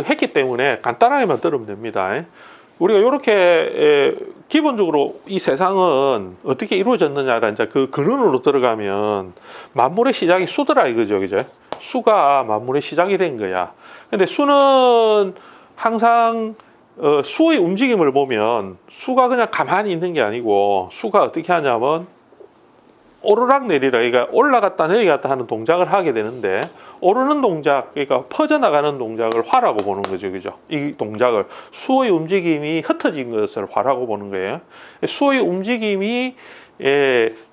했기 때문에 간단하게 만들면 됩니다. 우리가 이렇게 기본적으로 이 세상은 어떻게 이루어졌느냐라 이제 그 근원으로 들어가면 만물의 시작이 수더라 이거죠, 그죠? 수가 만물의 시작이 된 거야. 근데 수는 항상 수의 움직임을 보면 수가 그냥 가만히 있는 게 아니고 수가 어떻게 하냐면 오르락 내리락, 그러니까 올라갔다 내려갔다 하는 동작을 하게 되는데 오르는 동작, 그러니까 퍼져나가는 동작을 화라고 보는 거죠, 그죠? 이 동작을 수의 움직임이 흩어진 것을 화라고 보는 거예요. 수의 움직임이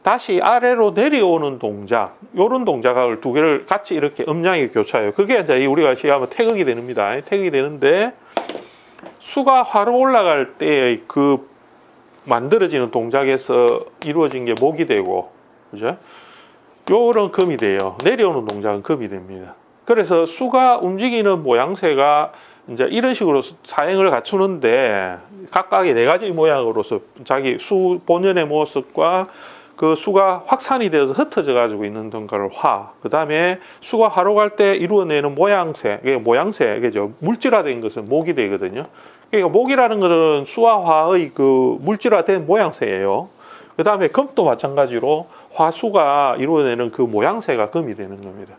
다시 아래로 내려오는 동작, 이런 동작을 두 개를 같이 이렇게 음량이 교차해요. 그게 이제 우리가 시험하면 태극이 됩니다. 태극이 되는데 수가 화로 올라갈 때의 그 만들어지는 동작에서 이루어진 게 목이 되고, 그죠? 요런 금이 돼요. 내려오는 동작은 금이 됩니다. 그래서 수가 움직이는 모양새가 이제 이런 식으로 사행을 갖추는데 각각의 네 가지 모양으로서 자기 수 본연의 모습과 그 수가 확산이 되어서 흩어져 가지고 있는 동가를 화, 그 다음에 수가 화로 갈 때 이루어내는 모양새, 그죠? 물질화된 것은 목이 되거든요. 그러니까 목이라는 것은 수와 화의 그 물질화된 모양새예요. 그 다음에 금도 마찬가지로 화수가 이루어내는 그 모양새가 금이 되는 겁니다.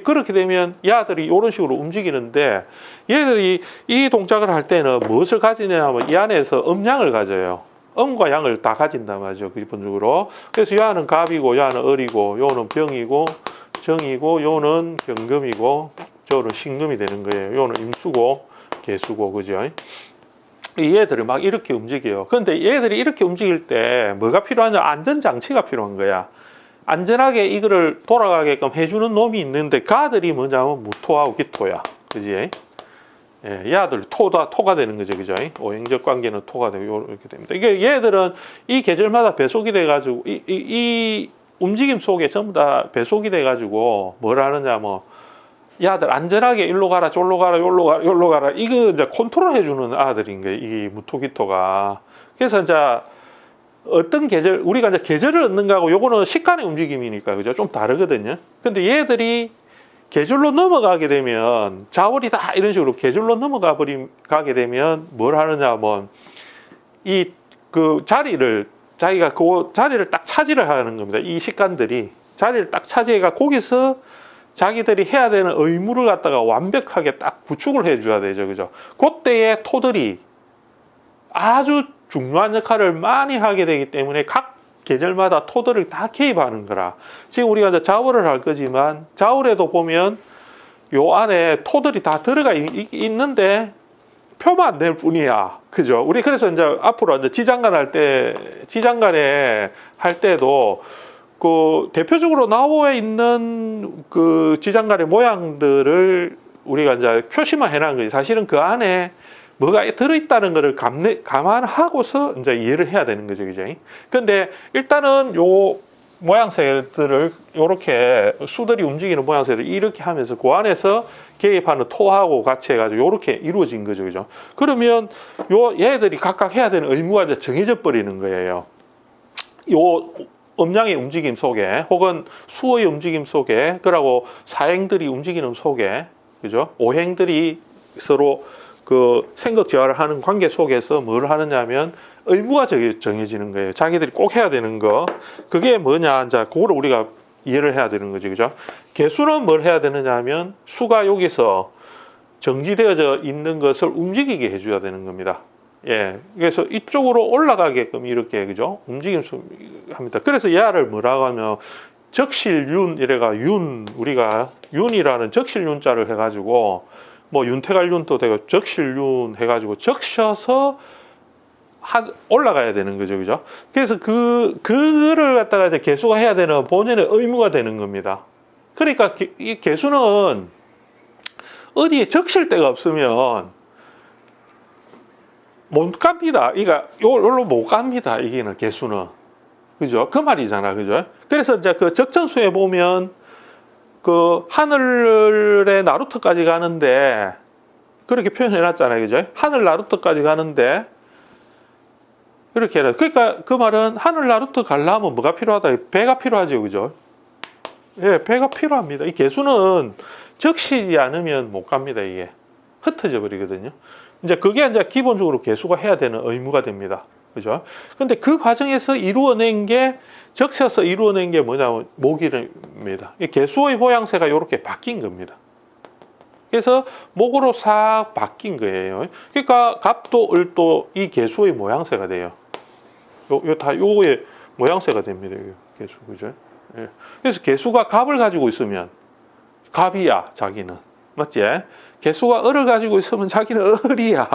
그렇게 되면 얘들이 이런 식으로 움직이는데 얘들이 이 동작을 할 때는 무엇을 가지냐면 이 안에서 음양을 가져요. 음과 양을 다 가진단 말이죠, 기본적으로. 그래서 요하는 갑이고 요하는 을이고 요는 병이고 정이고 요는 경금이고 저는 신금이 되는 거예요. 요는 임수고 개수고, 그죠? 얘들을 막 이렇게 움직여요. 그런데 얘들이 이렇게 움직일 때 뭐가 필요하냐? 안전장치가 필요한 거야. 안전하게 이거를 돌아가게끔 해주는 놈이 있는데 가들이 뭐냐면 무토하고 기토야, 그지? 예, 얘들 토가 되는 거죠, 그죠? 오행적 관계는 토가 되고 이렇게 됩니다. 이게 얘들은 이 계절마다 배속이 돼가지고 이 움직임 속에 전부 다 배속이 돼가지고 뭘 하느냐, 얘들 안전하게 일로 가라, 저로 가라, 요로 가라, 이거 이제 컨트롤 해주는 아들인 거예요, 이 무토기토가. 그래서 이제 어떤 계절, 우리가 이제 계절을 얻는 거하고 요거는 식간의 움직임이니까, 그죠? 좀 다르거든요. 근데 얘들이 계절로 넘어가게 되면 자월이 다 이런 식으로 계절로 가게 되면 뭘 하느냐, 이 그 자리를 자기가 그 자리를 딱 차지를 하는 겁니다. 이 식간들이 자리를 딱 차지해가 거기서 자기들이 해야 되는 의무를 갖다가 완벽하게 딱 구축을 해줘야 되죠, 그죠? 그때의 토들이 아주 중요한 역할을 많이 하게 되기 때문에 각 계절마다 토들을 다 개입하는 거라. 지금 우리가 이제 자월을 할 거지만 자월에도 보면 요 안에 토들이 다 들어가 있는데 표만 안 낼 뿐이야, 그죠? 우리 그래서 이제 앞으로 이제 지장간에 할 때도 그 대표적으로 나와 있는 그 지장간의 모양들을 우리가 이제 표시만 해놓은 거지. 사실은 그 안에 뭐가 들어있다는 것을 감안하고서 이제 이해를 해야 되는 거죠, 그죠? 근데 일단은 요 모양새들을 요렇게 수들이 움직이는 모양새들 이렇게 하면서 그 안에서 개입하는 토하고 같이 해가지고 요렇게 이루어진 거죠, 그죠? 그러면 요 얘들이 각각 해야 되는 의무가 이제 정해져 버리는 거예요. 요 음양의 움직임 속에 혹은 수의 움직임 속에, 그러고 사행들이 움직이는 속에, 그죠? 오행들이 서로 그 생각지화를 하는 관계 속에서 뭘 하느냐면 의무가 정해지는 거예요. 자기들이 꼭 해야 되는 거. 그게 뭐냐, 이제 그거를 우리가 이해를 해야 되는 거지, 그죠? 개수는 뭘 해야 되느냐 하면 수가 여기서 정지되어져 있는 것을 움직이게 해줘야 되는 겁니다. 예, 그래서 이쪽으로 올라가게끔 이렇게, 그죠? 움직임 합니다. 그래서 얘를 뭐라고 하면 적실윤 이래가 우리가 윤이라는 적실윤자를 해가지고 윤태갈윤도 되고 적실윤 해가지고 적셔서 올라가야 되는 거죠, 그죠? 그래서 그거를 갖다가 이제 개수가 해야 되는 본연의 의무가 되는 겁니다. 그러니까 이 개수는 어디에 적실 데가 없으면 못 갑니다. 요로 못 갑니다. 이게는 개수는. 그죠? 그 말이잖아. 그죠? 그래서 이제 그 적천수에 보면 그 하늘의 나루터까지 가는데 그렇게 표현해 놨잖아요. 그죠? 하늘 나루터까지 가는데 이렇게 해라. 그러니까 그 말은 하늘 나루터 가려면 뭐가 필요하다? 배가 필요하죠. 그죠? 예, 배가 필요합니다. 이 개수는 적시지 않으면 못 갑니다, 이게. 흩어져 버리거든요. 이제 그게 이제 기본적으로 개수가 해야 되는 의무가 됩니다. 그죠? 근데 그 과정에서 이루어낸 게, 적셔서 이루어낸 게 뭐냐면 목이름입니다. 개수의 모양새가 이렇게 바뀐 겁니다. 그래서 목으로 싹 바뀐 거예요. 그러니까 갑도, 을도 이 개수의 모양새가 돼요. 요거의 모양새가 됩니다. 개수, 그죠? 예. 그래서 개수가 갑을 가지고 있으면 갑이야, 자기는. 맞지? 개수가 을을 가지고 있으면 자기는 을이야.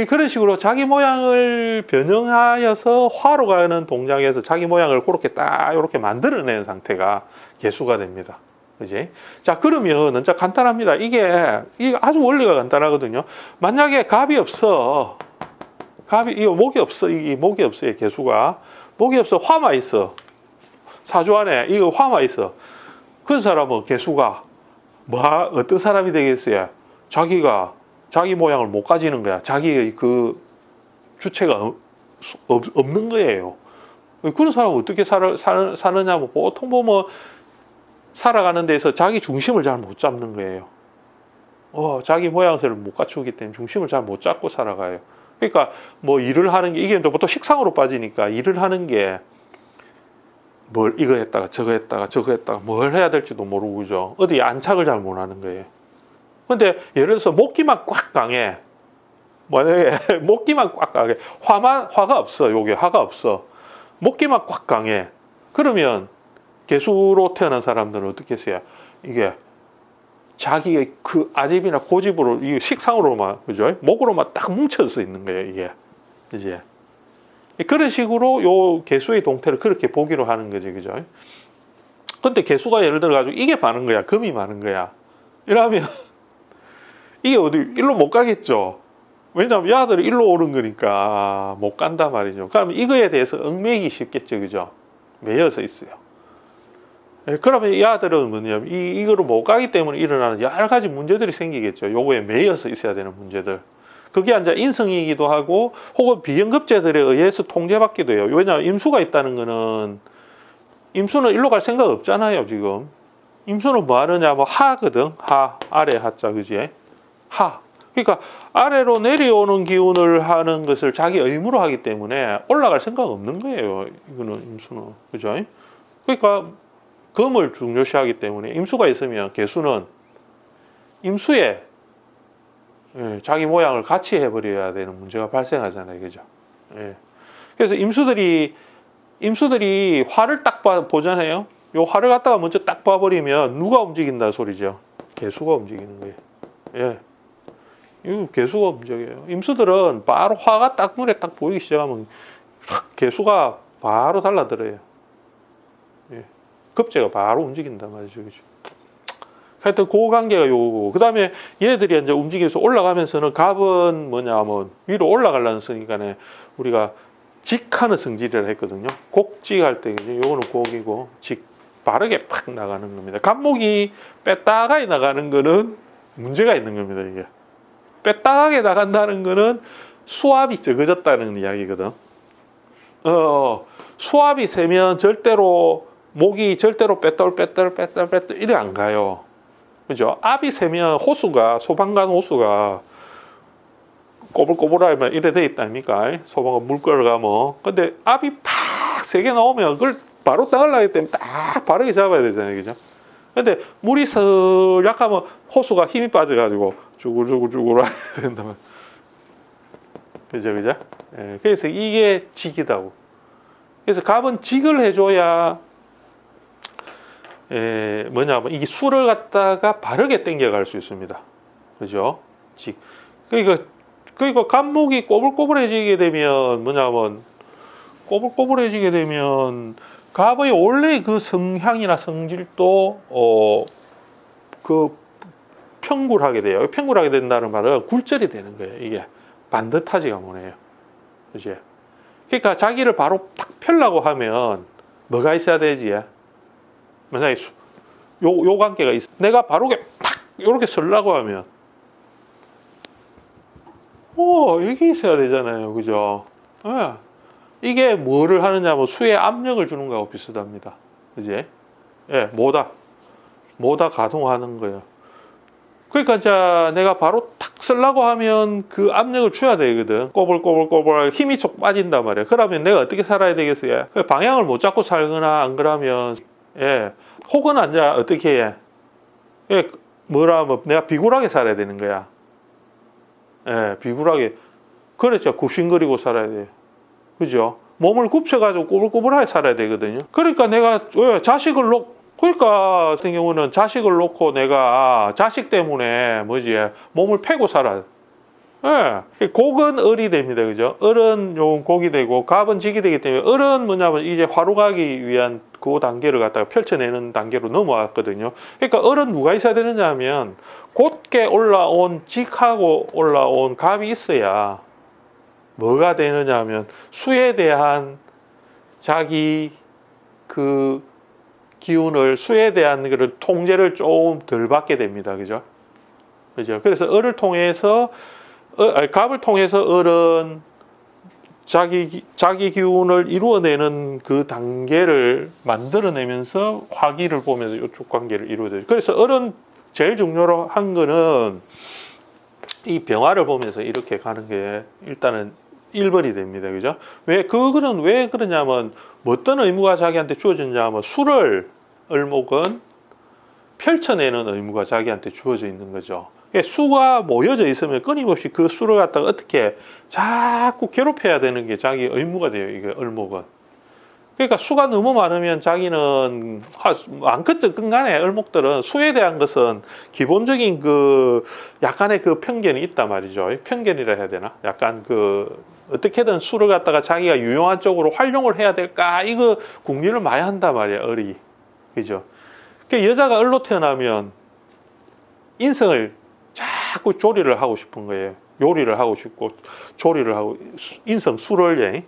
그런 식으로 자기 모양을 변형하여서 화로 가는 동작에서 자기 모양을 그렇게 딱 이렇게 만들어내는 상태가 개수가 됩니다. 그지? 자, 그러면 진짜 간단합니다. 이게 아주 원리가 간단하거든요. 만약에 갑이 없어. 이거 목이 없어. 이게 목이 없어요. 개수가. 목이 없어. 화만 있어. 사주 안에 이거 화만 있어. 그 사람은 개수가 어떤 사람이 되겠어요? 자기가 자기 모양을 못 가지는 거야. 자기의 그 주체가 없는 거예요. 그런 사람은 어떻게 사느냐면 보통 보면 살아가는 데서 자기 중심을 잘 못 잡는 거예요. 자기 모양새를 못 갖추기 때문에 중심을 잘 못 잡고 살아가요. 그러니까 뭐 일을 하는 게, 이게 보통 식상으로 빠지니까 일을 하는 게 뭘 이거 했다가 저거 했다가 뭘 해야 될지도 모르고, 그죠? 어디 안착을 잘 못 하는 거예요. 근데 예를 들어서 목기만 꽉 강해. 만약에 목기만 꽉 강해. 화가 없어. 요게 화가 없어. 목기만 꽉 강해. 그러면 개수로 태어난 사람들은 어떻게 했어요? 이게 자기의 그 아집이나 고집으로, 이 식상으로만, 그죠? 목으로만 딱 뭉쳐서 있는 거예요, 이게. 이제. 그런 식으로 요 개수의 동태를 그렇게 보기로 하는 거지, 그죠? 근데 개수가 예를 들어가지고 이게 많은 거야, 금이 많은 거야. 이러면 이게 어디 일로 못 가겠죠. 왜냐하면 야들이 일로 오는 거니까 못 간단 말이죠. 그러면 이거에 대해서 얽매이기 쉽겠죠, 그죠? 매여서 있어요. 그러면 야들은 뭐냐면 이거로 못 가기 때문에 일어나는 여러 가지 문제들이 생기겠죠. 요거에 매여서 있어야 되는 문제들. 그게 이제 인성이기도 하고, 혹은 비연급제들에 의해서 통제받기도 해요. 왜냐하면 임수가 있다는 거는, 임수는 일로 갈 생각 없잖아요, 지금. 임수는 뭐 하느냐, 뭐 하거든. 아래 하자, 그지? 그러니까 아래로 내려오는 기운을 하는 것을 자기 의무로 하기 때문에 올라갈 생각 없는 거예요. 이거는 임수는, 그죠? 그러니까 금을 중요시하기 때문에 임수가 있으면 개수는 임수에 자기 모양을 같이 해버려야 되는 문제가 발생하잖아요, 그죠? 그래서 임수들이 화를 딱 보잖아요. 요 화를 갖다가 먼저 딱 봐버리면 누가 움직인다 소리죠? 개수가 움직이는 거예요. 이거 개수가 움직여요. 임수들은 바로 화가 딱 눈에 딱 보이기 시작하면 개수가 바로 달라들어요. 급제가 바로 움직인단 말이죠, 그죠? 하여튼 그 관계가 요거고, 그 다음에 얘네들이 이제 움직여서 올라가면서는, 갑은 뭐냐면 위로 올라가려는 성이니까 우리가 직하는 성질이라 했거든요. 곡직할 때, 요거는 곡이고, 빠르게 팍 나가는 겁니다. 갑목이 빼따가게 나가는 거는 문제가 있는 겁니다, 이게. 빼따가게 나간다는 거는 수압이 적어졌다는 이야기거든. 수압이 세면 목이 절대로 빼떨 이래 안 가요. 그죠? 압이 세면 소방관 호수가 꼬불꼬불하면 이래 돼 있다 아닙니까? 소방관 물 끌어가면. 근데 압이 팍 세게 나오면 그걸 바로 따라가기 때문에 딱 바르게 잡아야 되잖아요, 그죠? 근데 물이 약하면 호수가 힘이 빠져가지고 주굴주굴 해야 된다면. 그죠? 그래서 이게 직이다고. 그래서 갑은 직을 해줘야, 뭐냐면 이게 수를 갖다가 바르게 당겨갈 수 있습니다. 그죠? 직. 그러니까 갑목이 꼬불꼬불해지게 되면 갑의 원래 그 성향이나 성질도 그 평굴하게 돼요. 평굴하게 된다는 말은 굴절이 되는 거예요. 이게 반듯하지가 못해요. 그죠? 그러니까 자기를 바로 탁 펴려고 하면 뭐가 있어야 되지? 만약에 요 관계가 있어. 내가 바로 팍 이렇게 설라고 하면 이게 있어야 되잖아요, 그죠? 이게 뭐를 하느냐면 수에 압력을 주는 거하고 비슷합니다, 그지? 모다 가동하는 거예요. 그러니까 이제 내가 바로 탁 쓰려고 하면 그 압력을 줘야 되거든. 꼬불꼬불꼬불 힘이 쭉 빠진단 말이야. 그러면 내가 어떻게 살아야 되겠어요? 방향을 못 잡고 살거나 안 그러면 예. 혹은 앉아 어떻게 해? 예, 뭐 내가 비굴하게 살아야 되는 거야. 예, 비굴하게. 그렇죠. 굽신거리고 살아야 돼요. 그죠? 몸을 굽혀가지고 꼬불꼬불하게 살아야 되거든요. 그러니까 내가 왜 자식을 그러니까 같은 경우는 자식을 놓고 내가 자식 때문에 뭐지 몸을 패고 살아. 예, 곡은 을이 됩니다, 그죠? 을은 요 곡이 되고 갑은 직이 되기 때문에 을은 뭐냐면 이제 화로 가기 위한 그 단계를 갖다가 펼쳐내는 단계로 넘어왔거든요. 그러니까 을은 누가 있어야 되느냐 하면 곧게 올라온 직하고 올라온 갑이 있어야 뭐가 되느냐 하면 수에 대한 자기 그 기운을 수에 대한 그런 통제를 좀 덜 받게 됩니다. 그죠? 그죠? 그래서 을을 통해서 갑을 통해서 을은 자기 기운을 이루어내는 그 단계를 만들어내면서 화기를 보면서 이쪽 관계를 이루어내죠. 그래서 을은 제일 중요로 한 거는 이 병화를 보면서 이렇게 가는 게 일단은 1번이 됩니다. 그죠? 그거는 왜 그러냐면 뭐 어떤 의무가 자기한테 주어졌냐 하면 수를 을목은 펼쳐내는 의무가 자기한테 주어져 있는 거죠. 수가 모여져 있으면 끊임없이 그 수를 갖다가 어떻게 자꾸 괴롭혀야 되는 게 자기 의무가 돼요. 이게 을목은. 그러니까 수가 너무 많으면 자기는 안끝적 끈간에 을목들은 수에 대한 것은 기본적인 그 약간의 그 편견이 있단 말이죠. 편견이라 해야 되나? 약간 그 어떻게든 수를 갖다가 자기가 유용한 쪽으로 활용을 해야 될까? 이거 궁리를 많이 한단 말이야, 을이. 그죠? 그 여자가 을로 태어나면 인성을 자꾸 조리를 하고 싶은 거예요. 요리를 하고 싶고 조리를 하고 인성 수를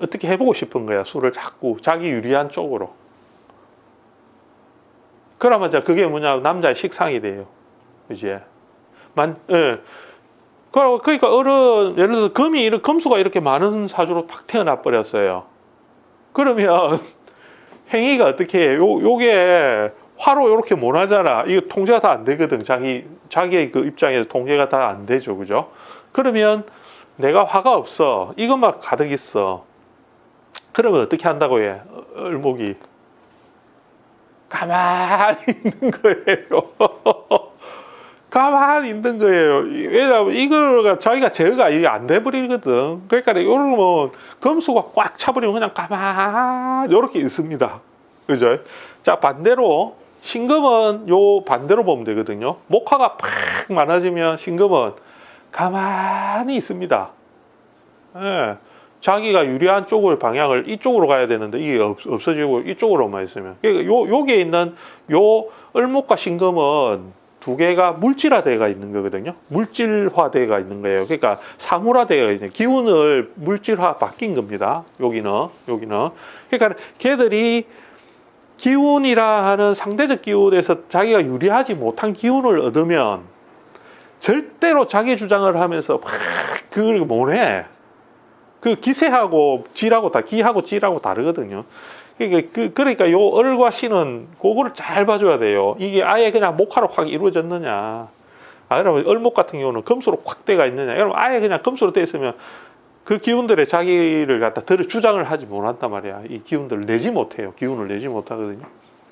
어떻게 해보고 싶은 거야. 수를 자꾸 자기 유리한 쪽으로. 그러면 그게 뭐냐 남자의 식상이 돼요. 이제 그러니까 을은 예를 들어서 금수가 이렇게 많은 사주로 팍 태어나 버렸어요. 그러면 행위가 어떻게 해? 요게 화로 이렇게 못 하잖아. 이거 통제가 다 안 되거든. 자기의 그 입장에서 통제가 다 안 되죠. 그죠? 그러면 내가 화가 없어. 이것만 가득 있어. 그러면 어떻게 한다고 해? 을목이. 가만히 있는 거예요. 가만히 있는 거예요. 왜냐하면 이거가 자기가 제어가 안 돼버리거든. 그러니까 이러면 금수가 꽉 차버리면 그냥 가만히 이렇게 있습니다. 그죠? 자, 반대로 신금은 요 반대로 보면 되거든요. 목화가 팍 많아지면 신금은 가만히 있습니다. 예. 자기가 유리한 쪽을 방향을 이쪽으로 가야 되는데 이게 없어지고 이쪽으로만 있으면. 그러니까 요게 있는 요 을목과 신금은 두 개가 물질화되어 있는 거거든요. 물질화되어 있는 거예요. 그러니까 사물화되어 있는 기운을 물질화 바뀐 겁니다. 여기는. 그러니까 걔들이 기운이라 하는 상대적 기운에서 자기가 유리하지 못한 기운을 얻으면 절대로 자기 주장을 하면서 막 그걸 못해. 그 기세하고 지라고 기하고 지라고 다르거든요. 그러니까 요 을과 신은 그거를 잘 봐줘야 돼요. 이게 아예 그냥 목화로 확 이루어졌느냐. 그러면 을목 같은 경우는 금수로 확 돼가 있느냐. 여러분 아예 그냥 금수로 돼 있으면 그 기운들의 자기를 갖다 주장을 하지 못한단 말이야. 이 기운들을 내지 못해요. 기운을 내지 못하거든요.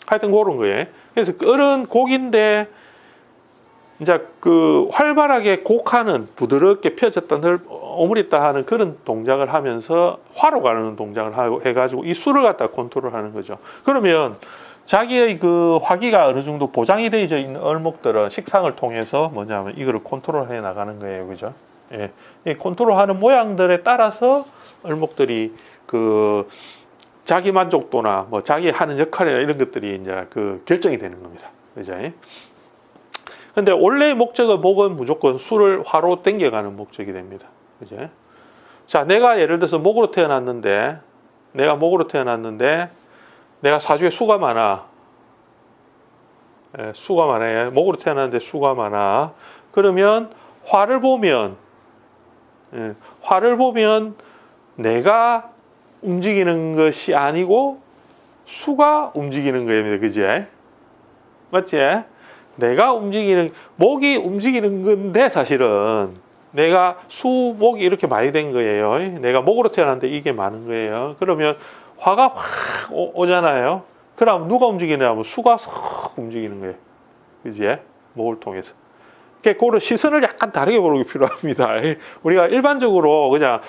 하여튼 그런 거예요. 그래서 을은 곡인데 이제 그 활발하게 곡하는 부드럽게 펴졌다 오므렸다 하는 그런 동작을 하면서 화로 가는 동작을 하고 해가지고 이 수를 갖다 컨트롤하는 거죠. 그러면 자기의 그 화기가 어느 정도 보장이 되어 있는 을목들은 식상을 통해서 뭐냐면 이거를 컨트롤해 나가는 거예요, 그죠? 예, 이 컨트롤하는 모양들에 따라서 을목들이 그 자기 만족도나 뭐 자기 하는 역할이나 이런 것들이 이제 그 결정이 되는 겁니다, 그죠? 근데 원래 목적은 목은 무조건 수를 화로 당겨가는 목적이 됩니다. 그죠? 자, 내가 예를 들어서 목으로 태어났는데, 내가 사주에 수가 많아. 수가 많아요. 목으로 태어났는데 수가 많아. 그러면 화를 보면 내가 움직이는 것이 아니고 수가 움직이는 거입니다. 그지? 맞지? 내가 움직이는, 목이 움직이는 건데 사실은 내가 수목이 이렇게 많이 된 거예요. 내가 목으로 태어났는데 이게 많은 거예요. 그러면 화가 확 오잖아요. 그럼 누가 움직이냐면 수가 싹 움직이는 거예요. 그지? 목을 통해서. 그거를 시선을 약간 다르게 보는 게 필요합니다. 우리가 일반적으로 그냥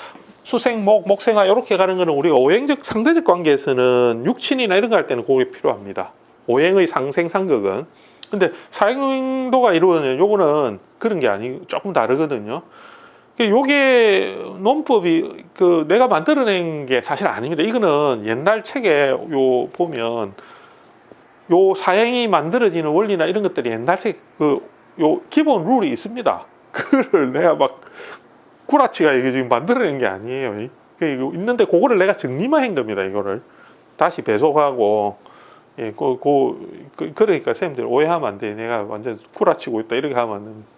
수생목, 목생화 이렇게 가는 거는 우리가 오행적 상대적 관계에서는 육친이나 이런 거 할 때는 그게 필요합니다. 오행의 상생상극은. 근데 사행도가 이루어지는 요거는 그런 게 아니고 조금 다르거든요. 요게 논법이 내가 만들어낸 게 사실 아닙니다. 이거는 옛날 책에 요 보면 요 사행이 만들어지는 원리나 이런 것들이 옛날 책 요 기본 룰이 있습니다. 그거를 내가 막 구라치가 이게 지금 만들어낸 게 아니에요. 있는데 그거를 내가 정리만 한 겁니다. 이거를 다시 배속하고 그러니까 선생님들 오해하면 안 돼. 내가 완전 구라치고 있다 이렇게 하면 안 됩니다.